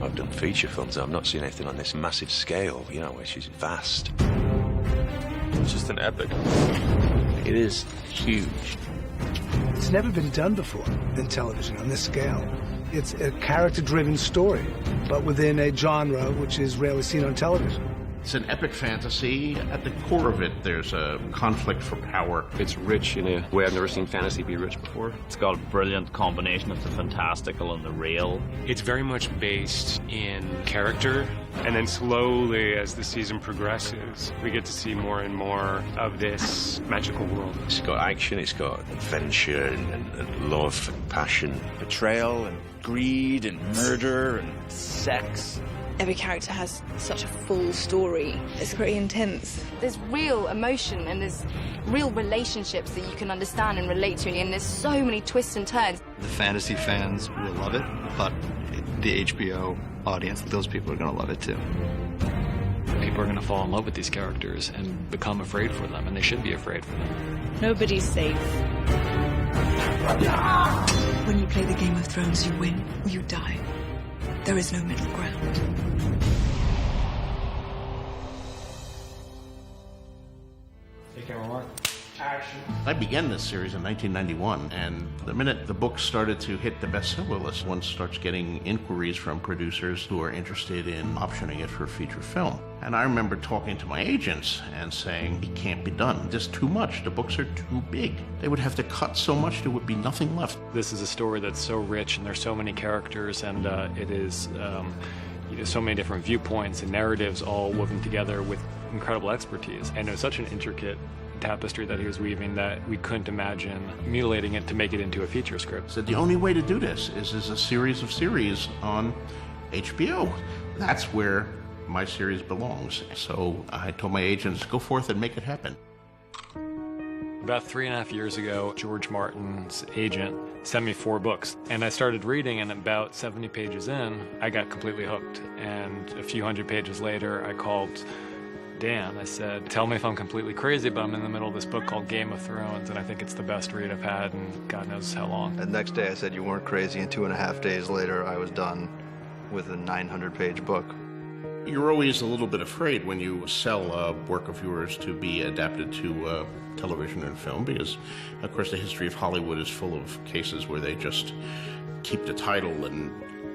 I've done feature films. I've not seen anything on this massive scale, you know, which is vast. It's just an epic. It is huge. It's never been done before in television on this scale. It's a character-driven story, but within a genre which is rarely seen on television. It's an epic fantasy. At the core of it, there's a conflict for power. It's rich in a way I've never seen fantasy be rich before. It's got a brilliant combination of the fantastical and the real. It's very much based in character, and then slowly, as the season progresses, we get to see more and more of this magical world. It's got action, it's got adventure and love and passion. Betrayal and greed and murder and sex. Every character has such a full story. It's pretty intense. There's real emotion and there's real relationships that you can understand and relate to, and there's so many twists and turns. The fantasy fans will love it, but the HBO audience, those people are going to love it too. People are going to fall in love with these characters and become afraid for them, and they should be afraid for them. Nobody's safe. When you play the Game of Thrones, you win or you die. There is no middle ground. I began this series in 1991, and the minute the book started to hit the bestseller list, one starts getting inquiries from producers who are interested in optioning it for a feature film. And I remember talking to my agents and saying, it can't be done. There's too much. The books are too big. They would have to cut so much there would be nothing left. This is a story that's so rich, and there's so many characters, and it is so many different viewpoints and narratives all woven together with incredible expertise. And it was such an intricate tapestry that he was weaving that we couldn't imagine mutilating it to make it into a feature script. So the only way to do this is as a series of series on HBO. That's where my series belongs. So I told my agents, go forth and make it happen. About 3.5 years ago, George Martin's agent sent me 4 books, and I started reading, and about 70 pages in, I got completely hooked. And a few hundred pages later, I called Dan. I said, tell me if I'm completely crazy, but I'm in the middle of this book called Game of Thrones, and I think it's the best read I've had in God knows how long. The next day I said you weren't crazy, and 2.5 days later I was done with a 900-page book. You're always a little bit afraid when you sell a work of yours to be adapted to television and film, because, of course, the history of Hollywood is full of cases where they just keep the title and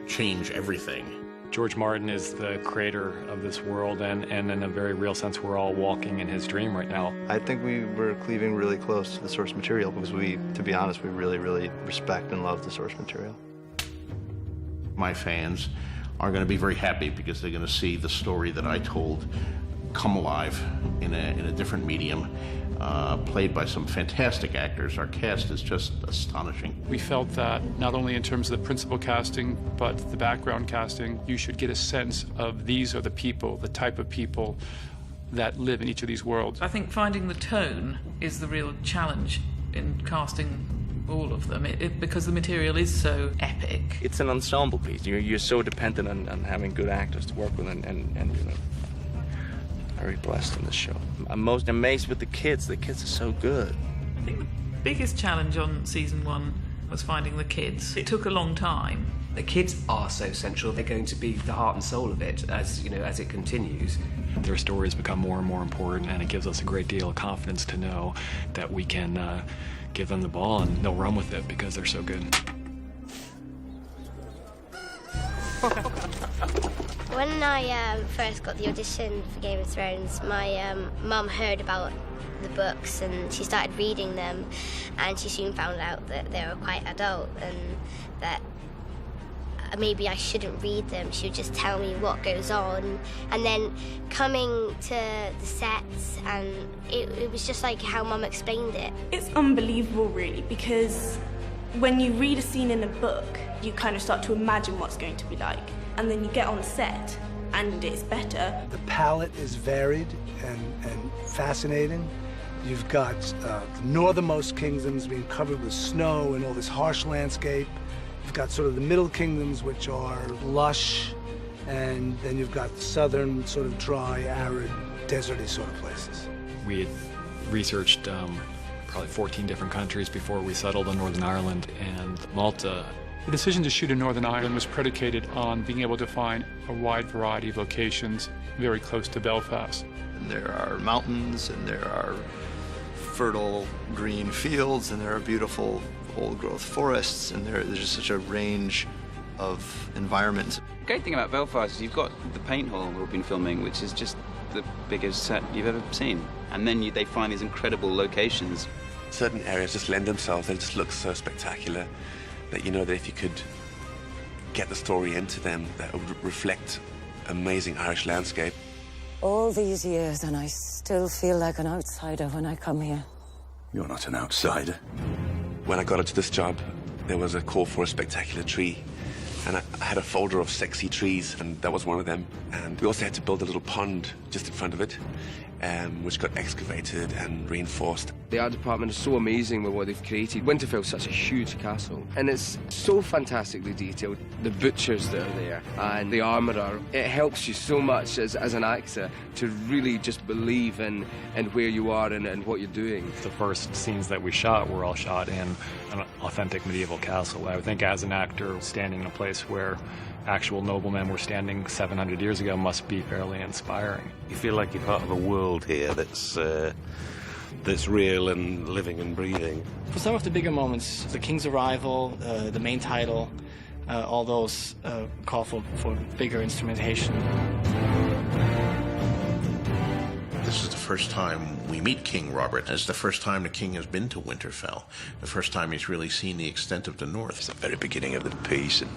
change everything. George Martin is the creator of this world, and in a very real sense, we're all walking in his dream right now. I think we were cleaving really close to the source material because to be honest, we really, really respect and love the source material. My fans are going to be very happy because they're going to see the story that I told come alive in a different medium, played by some fantastic actors. Our cast is just astonishing. We felt that not only in terms of the principal casting, but the background casting, you should get a sense of these are the people, the type of people that live in each of these worlds. I think finding the tone is the real challenge in casting all of them, because the material is so epic. It's an ensemble piece. You're so dependent on having good actors to work with, and very blessed in this show. I'm most amazed with the kids. The kids are so good. I think the biggest challenge on season 1 was finding the kids. It took a long time. The kids are so central. They're going to be the heart and soul of it as it continues. Their stories become more and more important, and it gives us a great deal of confidence to know that we can give them the ball and they'll run with it because they're so good. When I first got the audition for Game of Thrones, my mum heard about the books and she started reading them, and she soon found out that they were quite adult and that maybe I shouldn't read them. She would just tell me what goes on. And then coming to the sets, and it was just like how Mum explained it. It's unbelievable, really, because when you read a scene in a book, you kind of start to imagine what's going to be like. And then you get on set, and it's better. The palette is varied and fascinating. You've got the northernmost kingdoms being covered with snow and all this harsh landscape. You've got sort of the middle kingdoms, which are lush, and then you've got the southern, sort of dry, arid, deserty sort of places. We had researched probably 14 different countries before we settled on Northern Ireland, and Malta The decision to shoot in Northern Ireland was predicated on being able to find a wide variety of locations very close to Belfast. And there are mountains, and there are fertile green fields, and there are beautiful old-growth forests, and there's just such a range of environments. The great thing about Belfast is you've got the paint hall we've been filming, which is just the biggest set you've ever seen. And then they find these incredible locations. Certain areas just lend themselves, they just look so spectacular that you know that if you could get the story into them, that would reflect amazing Irish landscape. All these years and I still feel like an outsider when I come here. You're not an outsider. When I got into this job, there was a call for a spectacular tree. And I had a folder of sexy trees, and that was one of them. And we also had to build a little pond just in front of it, which got excavated and reinforced. The art department is so amazing with what they've created. Winterfell's such a huge castle, and it's so fantastically detailed. The butchers that are there and the armourer, it helps you so much as an actor to really just believe in where you are and what you're doing. The first scenes that we shot were all shot in an authentic medieval castle. I would think as an actor, standing in a place where actual noblemen were standing 700 years ago must be fairly inspiring. You feel like you're part of a world here that's real and living and breathing. For some of the bigger moments, the King's arrival, the main title, all those call for bigger instrumentation. This is the first time we meet King Robert. It's the first time the king has been to Winterfell. The first time he's really seen the extent of the north. It's the very beginning of the piece, and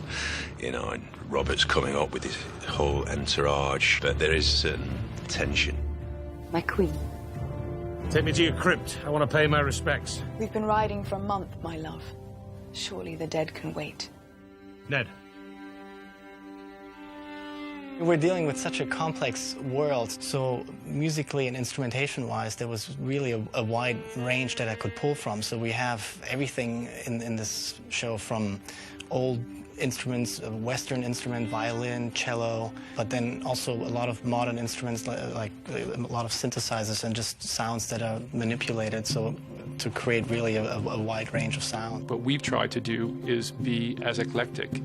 and Robert's coming up with his whole entourage, but there is certain tension. My queen. Take me to your crypt. I want to pay my respects. We've been riding for a month, my love. Surely the dead can wait. Ned. We're dealing with such a complex world, so musically and instrumentation-wise, there was really a wide range that I could pull from. So we have everything in this show, from old instruments, Western instrument, violin, cello, but then also a lot of modern instruments, like a lot of synthesizers and just sounds that are manipulated, so to create really a wide range of sound. What we've tried to do is be as eclectic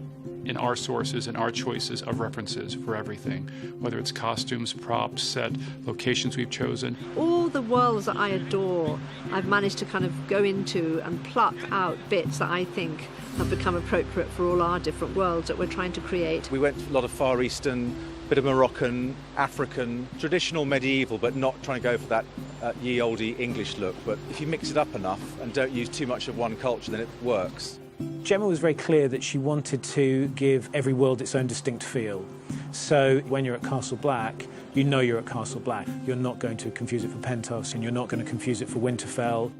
in our sources and our choices of references for everything, whether it's costumes, props, set, locations we've chosen. All the worlds that I adore, I've managed to kind of go into and pluck out bits that I think have become appropriate for all our different worlds that we're trying to create. We went a lot of Far Eastern, bit of Moroccan, African, traditional medieval, but not trying to go for that ye olde English look. But if you mix it up enough and don't use too much of one culture, then it works. Gemma was very clear that she wanted to give every world its own distinct feel. So when you're at Castle Black, you know you're at Castle Black. You're not going to confuse it for Pentos, and you're not going to confuse it for Winterfell.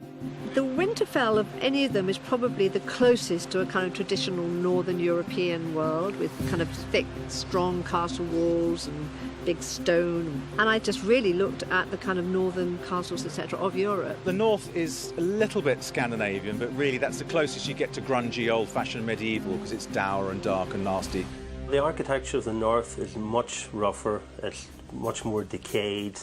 The Winterfell of any of them is probably the closest to a kind of traditional Northern European world, with kind of thick, strong castle walls and big stone. And I just really looked at the kind of northern castles, etc., of Europe. The north is a little bit Scandinavian, but really that's the closest you get to grungy, old-fashioned medieval, because it's dour and dark and nasty. The architecture of the north is much rougher, it's much more decayed,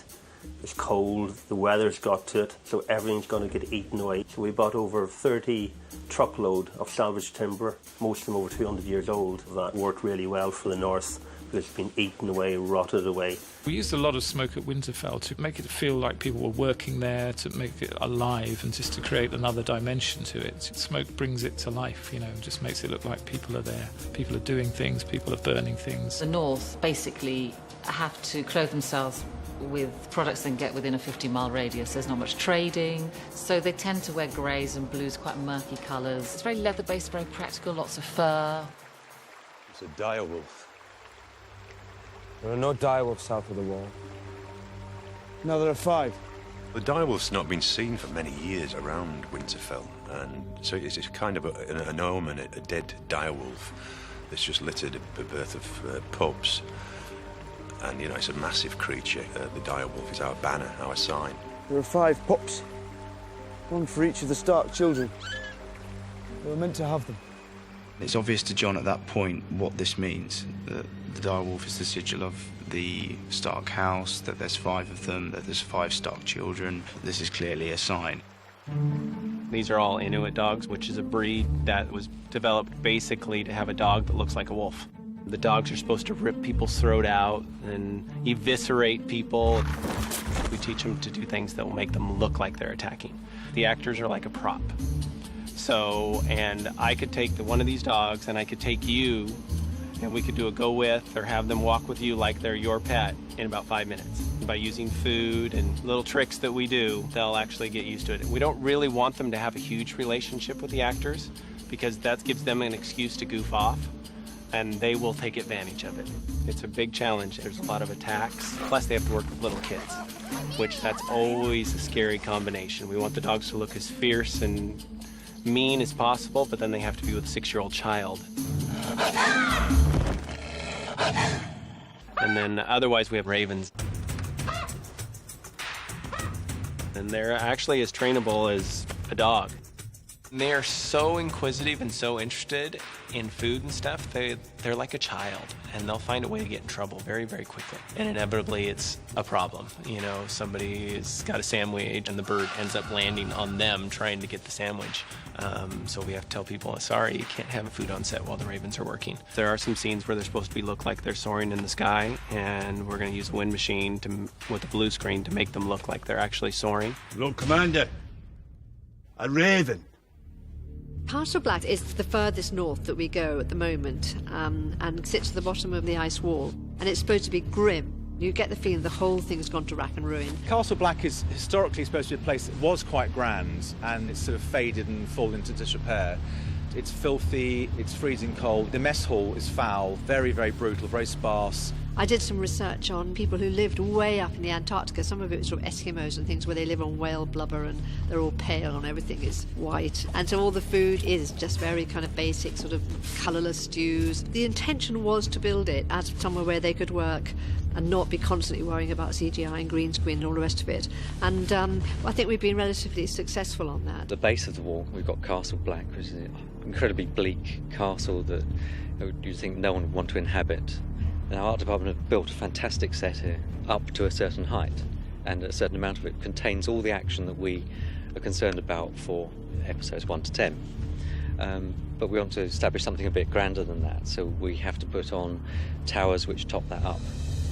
it's cold, the weather's got to it, so everything's going to get eaten away. So we bought over 30 truckload of salvage timber, most of them over 200 years old. That worked really well for the north, because it's been eaten away, rotted away. We used a lot of smoke at Winterfell to make it feel like people were working there, to make it alive, and just to create another dimension to it. Smoke brings it to life, just makes it look like people are there. People are doing things, people are burning things. The North basically have to clothe themselves with products they can get within a 50-mile radius. There's not much trading, so they tend to wear greys and blues, quite murky colours. It's very leather-based, very practical, lots of fur. It's a direwolf. There are no direwolves south of the wall. No, there are 5. The direwolf's not been seen for many years around Winterfell, and so it's kind of an omen, a dead direwolf that's just littered the birth of pups. And, it's a massive creature. The direwolf is our banner, our sign. There are 5 pups. 1 for each of the Stark children. We were meant to have them. It's obvious to Jon at that point what this means. The direwolf is the sigil of the Stark house, that there's 5 of them, that there's 5 Stark children. This is clearly a sign. These are all Inuit dogs, which is a breed that was developed basically to have a dog that looks like a wolf. The dogs are supposed to rip people's throat out and eviscerate people. We teach them to do things that will make them look like they're attacking. The actors are like a prop. So, and I could take one of these dogs and I could take you and we could do a go with or have them walk with you like they're your pet in about 5 minutes. By using food and little tricks that we do, they'll actually get used to it. We don't really want them to have a huge relationship with the actors because that gives them an excuse to goof off and they will take advantage of it. It's a big challenge. There's a lot of attacks. Plus they have to work with little kids, which that's always a scary combination. We want the dogs to look as fierce and mean as possible, but then they have to be with a 6-year-old child. And then otherwise we have ravens. And they're actually as trainable as a dog. And they are so inquisitive and so interested in food and stuff, they're like a child, and they'll find a way to get in trouble very, very quickly. And inevitably it's a problem. You know, somebody's got a sandwich and the bird ends up landing on them trying to get the sandwich. So we have to tell people, sorry, you can't have food on set while the ravens are working. There are some scenes where they're supposed to look like they're soaring in the sky, and we're going to use a wind machine with a blue screen to make them look like they're actually soaring. Lord Commander, a raven. Castle Black is the furthest north that we go at the moment, and sits at the bottom of the ice wall, and it's supposed to be grim. You get the feeling the whole thing's gone to rack and ruin. Castle Black is historically supposed to be a place that was quite grand, and it's sort of faded and fallen into disrepair. It's filthy, it's freezing cold. The mess hall is foul, very, very brutal, very sparse. I did some research on people who lived way up in the Antarctica. Some of it was sort of Eskimos and things where they live on whale blubber and they're all pale and everything is white. And so all the food is just very kind of basic, sort of colourless stews. The intention was to build it as somewhere where they could work and not be constantly worrying about CGI and green screen and all the rest of it. And I think we've been relatively successful on that. At the base of the wall, we've got Castle Black, which is an incredibly bleak castle that you'd think no one would want to inhabit. And our art department have built a fantastic set here, up to a certain height, and a certain amount of it contains all the action that we are concerned about for episodes 1 to 10. But we want to establish something a bit grander than that, so we have to put on towers which top that up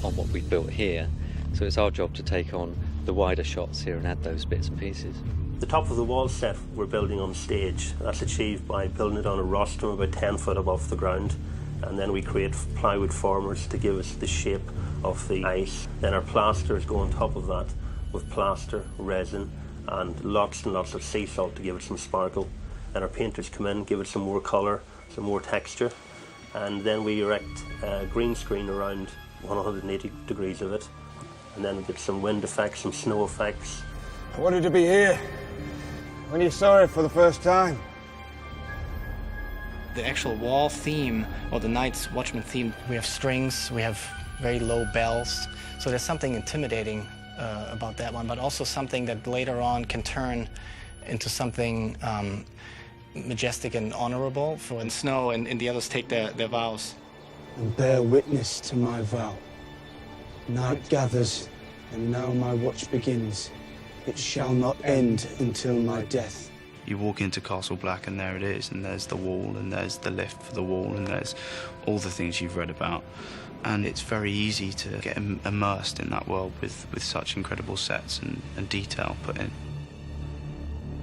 on what we've built here. So it's our job to take on the wider shots here and add those bits and pieces. The top of the wall set we're building on stage. That's achieved by building it on a rostrum about 10 foot above the ground. And then we create plywood formers to give us the shape of the ice. Then our plasters go on top of that with plaster, resin, and lots of sea salt to give it some sparkle. Then our painters come in, give it some more colour, some more texture, and then we erect a green screen around 180 degrees of it, and then we get some wind effects, some snow effects. I wanted to be here when you saw it for the first time. The actual wall theme, or the Night's Watchman theme, we have strings, we have very low bells, so there's something intimidating about that one, but also something that later on can turn into something majestic and honorable for when Snow and the others take their vows. And bear witness to my vow. Night gathers, and now my watch begins. It shall not end until my death. You walk into Castle Black and there it is, and there's the wall, and there's the lift for the wall, and there's all the things you've read about. And it's very easy to get immersed in that world with such incredible sets and detail put in.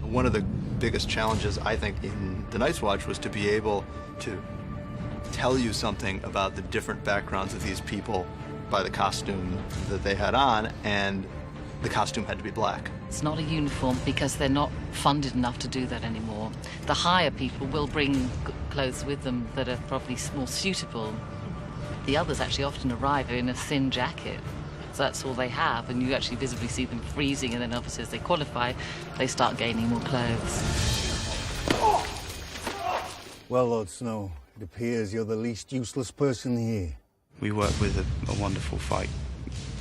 One of the biggest challenges, I think, in The Night's Watch was to be able to tell you something about the different backgrounds of these people by the costume that they had on, and the costume had to be black. It's not a uniform because they're not funded enough to do that anymore. The higher people will bring clothes with them that are probably more suitable. The others actually often arrive in a thin jacket. So that's all they have, and you actually visibly see them freezing, and then obviously as they qualify, they start gaining more clothes. Well, Lord Snow, it appears you're the least useless person here. We work with a wonderful fight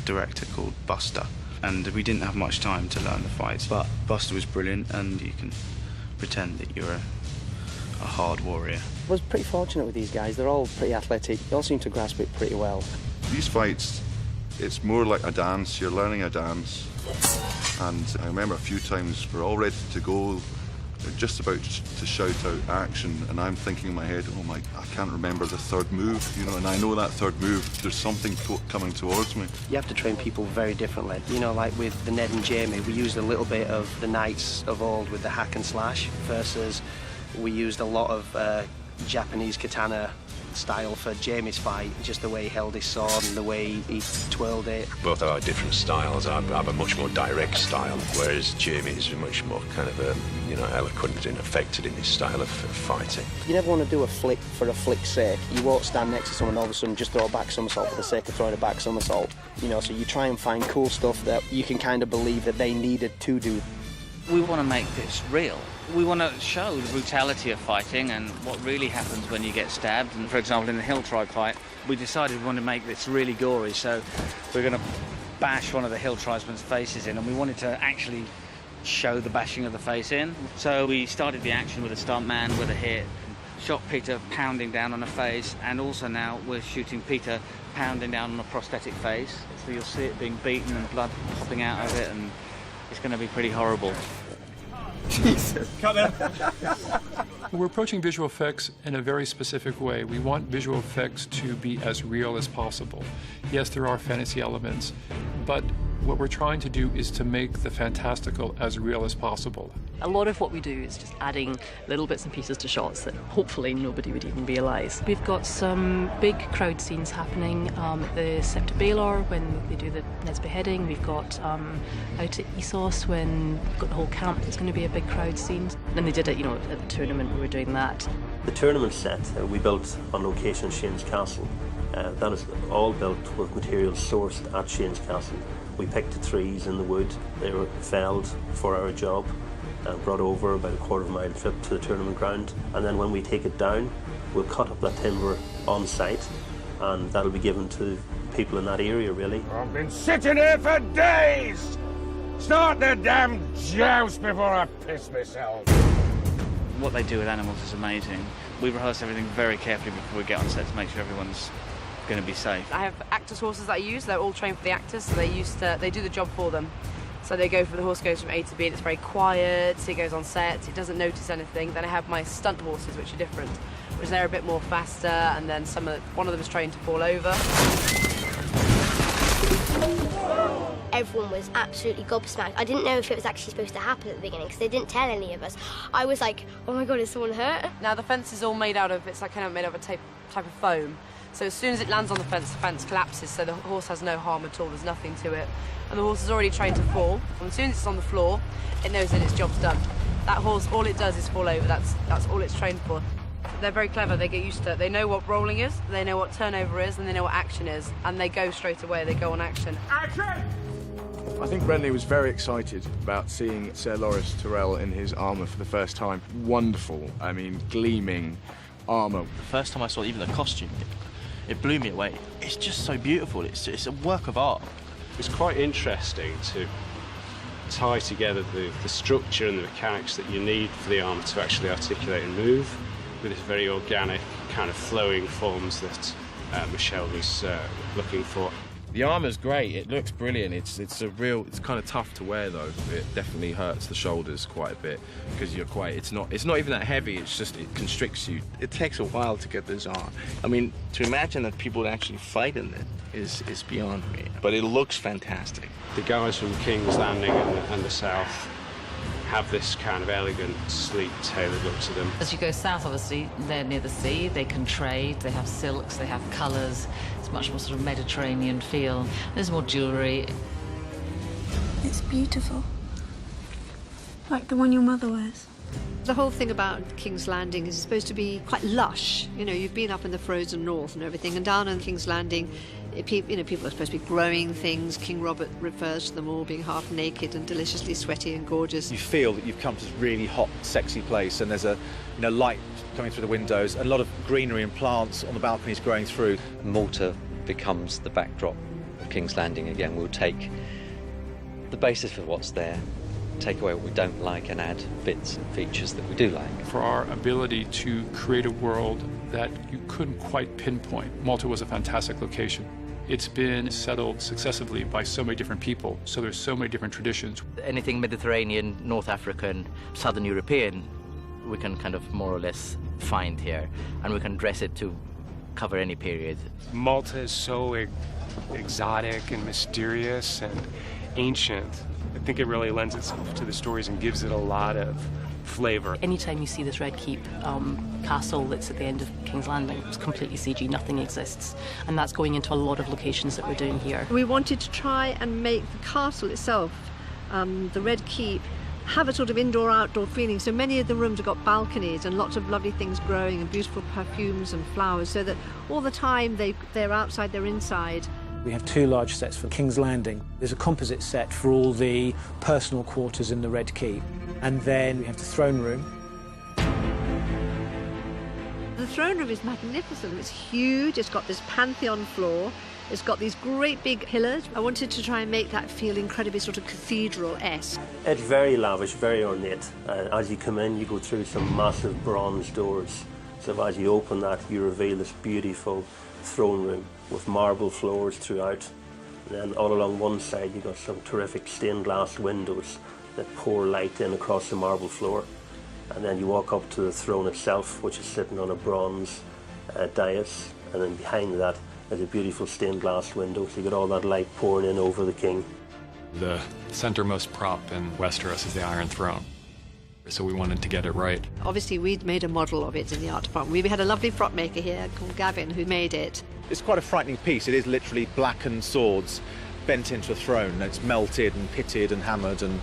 director called Buster, and we didn't have much time to learn the fights, but Buster was brilliant, and you can pretend that you're a hard warrior. I was pretty fortunate with these guys. They're all pretty athletic. They all seem to grasp it pretty well. These fights, it's more like a dance. You're learning a dance, And I remember a few times we're all ready to go, just about to shout out action, and I'm thinking in my head, oh my, I can't remember the third move, you know, and I know that third move, there's something coming towards me. You have to train people very differently. You know, like with the Ned and Jamie, we used a little bit of the knights of old with the hack and slash, versus we used a lot of Japanese katana style for Jamie's fight, just the way he held his sword and the way he twirled it. Both are different styles. I have a much more direct style, whereas Jamie is much more kind of eloquent and affected in his style of fighting. You never want to do a flick for a flick's sake. You won't stand next to someone and all of a sudden just throw a back somersault for the sake of throwing a back somersault. You know, so you try and find cool stuff that you can kind of believe that they needed to do. We want to make this real. We want to show the brutality of fighting and what really happens when you get stabbed. And for example, in the Hill Tribe fight, we decided we wanted to make this really gory, so we're going to bash one of the Hill Tribesmen's faces in, and we wanted to actually show the bashing of the face in. So we started the action with a stuntman with a hit, shot Peter pounding down on a face, and also now we're shooting Peter pounding down on a prosthetic face. So you'll see it being beaten and blood popping out of it, and it's going to be pretty horrible. Jesus. We're approaching visual effects in a very specific way. We want visual effects to be as real as possible. Yes, there are fantasy elements, but what we're trying to do is to make the fantastical as real as possible. A lot of what we do is just adding little bits and pieces to shots that hopefully nobody would even realise. We've got some big crowd scenes happening at the Sept of Baelor when they do the Ned's beheading. We've got out at Essos when we've got the whole camp. It's going to be a big crowd scene. And they did it, at the tournament we were doing that. The tournament set we built on location at Shane's Castle. That is all built with materials sourced at Shane's Castle. We picked the trees in the wood. They were felled for our job and brought over about a quarter-mile trip to the tournament ground. And then when we take it down, we'll cut up that timber on site, and that'll be given to people in that area, really. I've been sitting here for days! Start the damn joust before I piss myself. What they do with animals is amazing. We rehearse everything very carefully before we get on set to make sure everyone's going to be safe. I have actors' horses that I use. They're all trained for the actors, so they do the job for them. So the horse goes from A to B, and it's very quiet, so it goes on set, it doesn't notice anything. Then I have my stunt horses, which are different, which they're a bit more faster, and then one of them is trained to fall over. Everyone was absolutely gobsmacked. I didn't know if it was actually supposed to happen at the beginning, because they didn't tell any of us. I was like, oh my God, is someone hurt? Now the fence is all made out of, it's like kind of made of a type of foam. So as soon as it lands on the fence collapses, so the horse has no harm at all, there's nothing to it. And the horse is already trained to fall. And as soon as it's on the floor, it knows that its job's done. That horse, all it does is fall over, that's all it's trained for. They're very clever, they get used to it. They know what rolling is, they know what turnover is, and they know what action is. And they go straight away, they go on action. Action! I think Renly was very excited about seeing Sir Loras Tyrrell in his armour for the first time. Wonderful, I mean, gleaming armour. The first time I saw even the costume, it blew me away. It's just so beautiful. It's a work of art. It's quite interesting to tie together the structure and the mechanics that you need for the armour to actually articulate and move with this very organic kind of flowing forms that Michelle was looking for. The armour's great, it looks brilliant. It's kind of tough to wear though. It definitely hurts the shoulders quite a bit because it's not even that heavy, it constricts you. It takes a while to get this on. I mean, to imagine that people would actually fight in it is beyond me. But it looks fantastic. The guys from King's Landing and the South have this kind of elegant, sleek, tailored look to them. As you go south, obviously, they're near the sea, they can trade, they have silks, they have colours. It's much more sort of Mediterranean feel. There's more jewellery. It's beautiful. Like the one your mother wears. The whole thing about King's Landing is it's supposed to be quite lush. You've been up in the frozen north and everything, and down on King's Landing, people are supposed to be growing things. King Robert refers to them all being half naked and deliciously sweaty and gorgeous. You feel that you've come to this really hot, sexy place, and there's a light coming through the windows, a lot of greenery and plants on the balconies growing through. Malta becomes the backdrop of King's Landing again. We'll take the basis of what's there, take away what we don't like, and add bits and features that we do like. For our ability to create a world that you couldn't quite pinpoint, Malta was a fantastic location. It's been settled successively by so many different people, so there's so many different traditions. Anything Mediterranean, North African, Southern European, we can kind of more or less find here, and we can dress it to cover any period. Malta is so exotic and mysterious and ancient. I think it really lends itself to the stories and gives it a lot of flavor. Anytime you see this Red Keep castle that's at the end of King's Landing, it's completely CG, nothing exists. And that's going into a lot of locations that we're doing here. We wanted to try and make the castle itself, the Red Keep, have a sort of indoor-outdoor feeling. So many of the rooms have got balconies and lots of lovely things growing and beautiful perfumes and flowers, so that all the time they're outside, they're inside. We have 2 large sets for King's Landing. There's a composite set for all the personal quarters in the Red Keep. And then we have the throne room. The throne room is magnificent. It's huge. It's got this Pantheon floor. It's got these great big pillars. I wanted to try and make that feel incredibly sort of cathedral-esque. It's very lavish, very ornate. As you come in, you go through some massive bronze doors. So as you open that, you reveal this beautiful throne room with marble floors throughout. And then all along one side, you've got some terrific stained glass windows that pour light in across the marble floor. And then you walk up to the throne itself, which is sitting on a bronze dais. And then behind that is a beautiful stained glass window, so you get all that light pouring in over the king. The centermost prop in Westeros is the Iron Throne. So we wanted to get it right. Obviously, we'd made a model of it in the art department. We had a lovely prop maker here called Gavin who made it. It's quite a frightening piece. It is literally blackened swords bent into a throne. It's melted and pitted and hammered and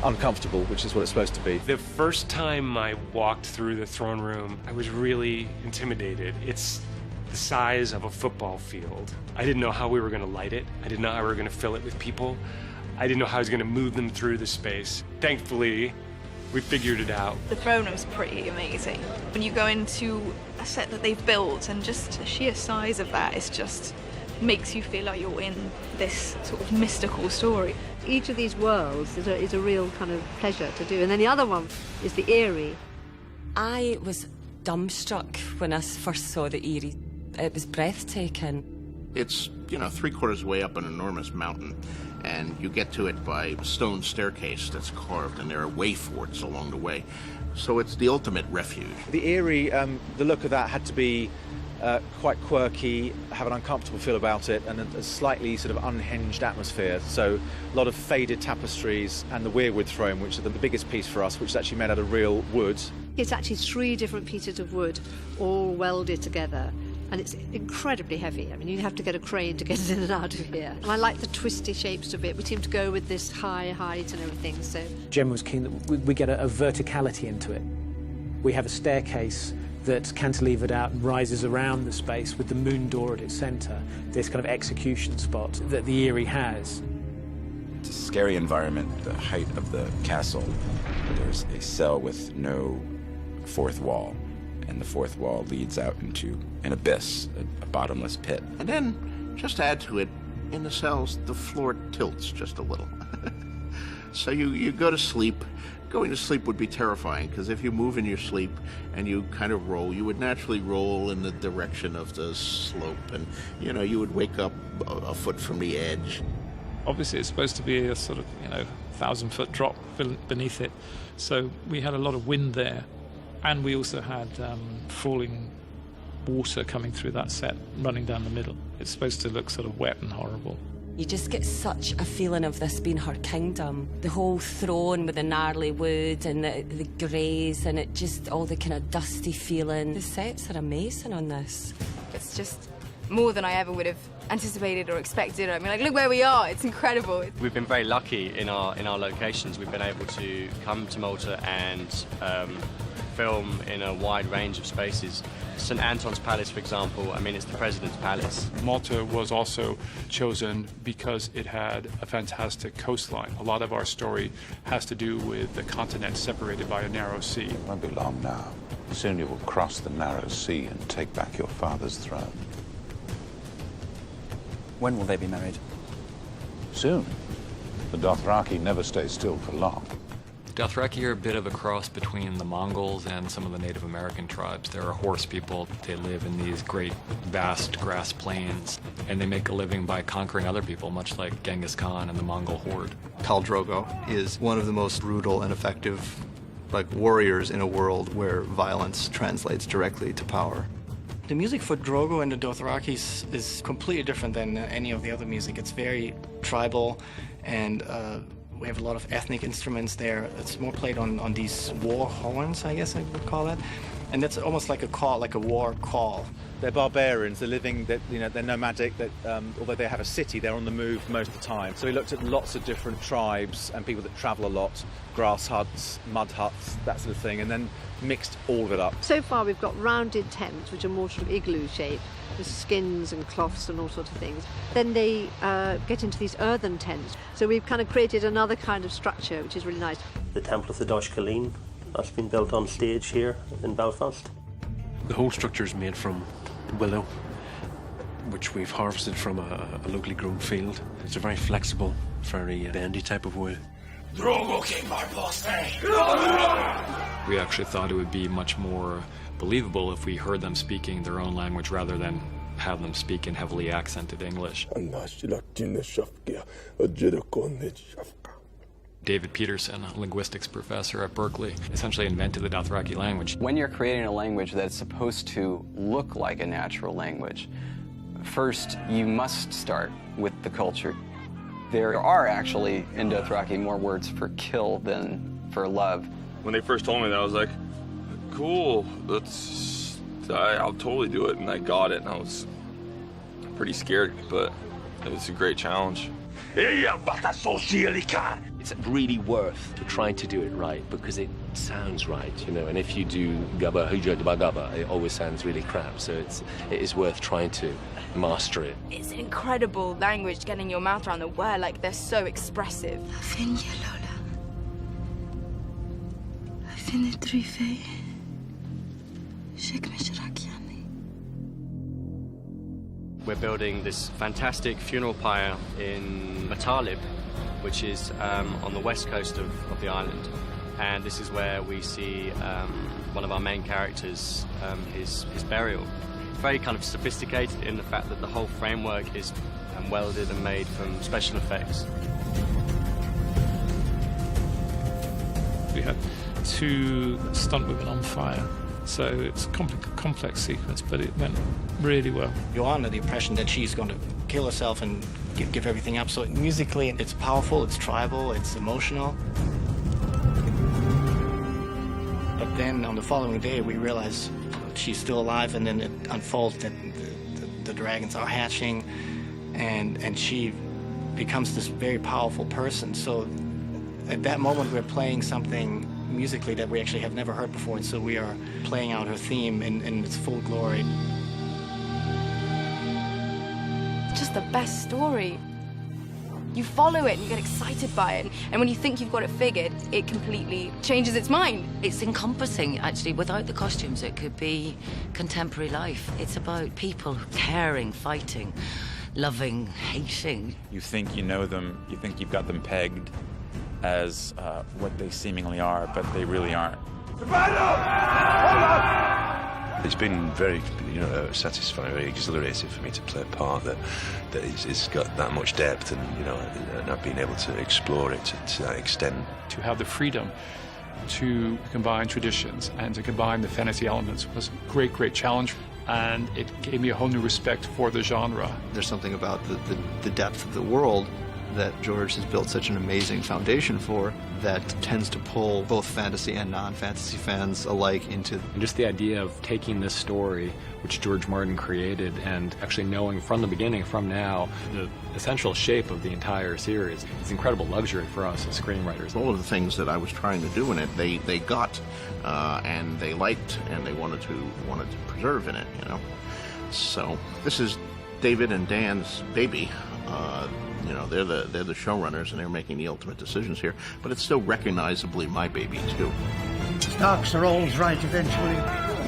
uncomfortable, which is what it's supposed to be. The first time I walked through the throne room, I was really intimidated. It's the size of a football field. I didn't know how we were going to light it. I didn't know how we were going to fill it with people. I didn't know how I was going to move them through the space. Thankfully, we figured it out. The throne room's pretty amazing. When you go into a set that they've built, and just the sheer size of that, it's just makes you feel like you're in this sort of mystical story. Each of these worlds is a real kind of pleasure to do. And then the other one is the Eyrie. I was dumbstruck when I first saw the Eyrie. It was breathtaking. It's, 3/4 way up an enormous mountain, and you get to it by a stone staircase that's carved, and there are way-forts along the way. So it's the ultimate refuge. The Eyrie, the look of that had to be quite quirky, have an uncomfortable feel about it, and a slightly sort of unhinged atmosphere. So a lot of faded tapestries, and the Weirwood throne, which is the biggest piece for us, which is actually made out of real wood. It's actually 3 different pieces of wood, all welded together. And it's incredibly heavy. I mean, you have to get a crane to get it in and out of here. And I like the twisty shapes of it. We seem to go with this high height and everything, so... Jem was keen that we get a verticality into it. We have a staircase that's cantilevered out and rises around the space with the moon door at its centre, this kind of execution spot that the Eyrie has. It's a scary environment, the height of the castle. There's a cell with no fourth wall, and the fourth wall leads out into an abyss, a bottomless pit. And then, just add to it, in the cells, the floor tilts just a little. So you go to sleep. Going to sleep would be terrifying, because if you move in your sleep and you kind of roll, you would naturally roll in the direction of the slope, and, you would wake up a foot from the edge. Obviously, it's supposed to be a sort of, 1,000-foot drop beneath it. So we had a lot of wind there. And we also had falling water coming through that set, running down the middle. It's supposed to look sort of wet and horrible. You just get such a feeling of this being her kingdom. The whole throne with the gnarly wood and the greys, and it just, all the kind of dusty feeling. The sets are amazing on this. It's just more than I ever would have anticipated or expected. I mean, look where we are. It's incredible. We've been very lucky in our locations. We've been able to come to Malta and film in a wide range of spaces. St. Anton's Palace, for example, it's the President's Palace. Malta was also chosen because it had a fantastic coastline. A lot of our story has to do with the continent separated by a narrow sea. It won't be long now. Soon you will cross the narrow sea and take back your father's throne. When will they be married? Soon. The Dothraki never stay still for long. Dothraki are a bit of a cross between the Mongols and some of the Native American tribes. They're a horse people. They live in these great, vast grass plains, and they make a living by conquering other people, much like Genghis Khan and the Mongol horde. Khal Drogo is one of the most brutal and effective warriors in a world where violence translates directly to power. The music for Drogo and the Dothrakis is completely different than any of the other music. It's very tribal, and we have a lot of ethnic instruments there. It's more played on these war horns, I guess I would call it. And that's almost like a call, like a war call. They're barbarians. They're living, they're nomadic. Although they have a city, they're on the move most of the time. So we looked at lots of different tribes and people that travel a lot, grass huts, mud huts, that sort of thing, and then mixed all of it up. So far we've got rounded tents, which are more sort of igloo shape, with skins and cloths and all sorts of things. Then they get into these earthen tents. So we've kind of created another kind of structure, which is really nice. The Temple of the Dosh Caleen, that's been built on stage here in Belfast. The whole structure is made from willow, which we've harvested from a locally grown field. It's a very flexible, very bendy type of wood. Drogo King We actually thought it would be much more believable if we heard them speaking their own language rather than have them speak in heavily accented English. David Peterson, a linguistics professor at Berkeley, essentially invented the Dothraki language. When you're creating a language that's supposed to look like a natural language, first you must start with the culture. There are actually in Dothraki more words for kill than for love. When they first told me that, I was like, cool, I'll totally do it, and I got it, and I was pretty scared, but it was a great challenge. It's really worth trying to do it right because it sounds right, and if you do gabba huja gabba, it always sounds really crap, so it is worth trying to master it. It's an incredible language, getting your mouth around the word, they're so expressive. We're building this fantastic funeral pyre in Matalib, which is on the west coast of the island. And this is where we see one of our main characters, his burial. Very kind of sophisticated in the fact that the whole framework is welded and made from special effects. We had 2 stunt women on fire. So it's a complex sequence, but it went really well. You're under the impression that she's going to kill herself and give everything up. So musically, it's powerful, it's tribal, it's emotional. But then on the following day, we realize she's still alive, and then it unfolds that the dragons are hatching, and she becomes this very powerful person. So at that moment, we're playing something musically that we actually have never heard before, and so we are playing out her theme in its full glory. It's just the best story. You follow it and you get excited by it, and when you think you've got it figured, it completely changes its mind. It's encompassing, actually. Without the costumes, it could be contemporary life. It's about people caring, fighting, loving, hating. You think you know them, you think you've got them pegged as what they seemingly are, but they really aren't. It's been very, satisfying, very exhilarating for me to play a part that is got that much depth, and and I've been able to explore it to that extent. To have the freedom to combine traditions and to combine the fantasy elements was a great challenge, and it gave me a whole new respect for the genre. There's something about the depth of the world that George has built such an amazing foundation for that tends to pull both fantasy and non-fantasy fans alike into. And just the idea of taking this story, which George Martin created, and actually knowing from the beginning, from now, the essential shape of the entire series, it's incredible luxury for us as screenwriters. All of the things that I was trying to do in it, they got, and they liked, and they wanted to preserve in it, So this is David and Dan's baby. They're the showrunners, and they're making the ultimate decisions here. But it's still recognizably my baby too. Starks are always right eventually.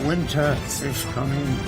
Winter is coming.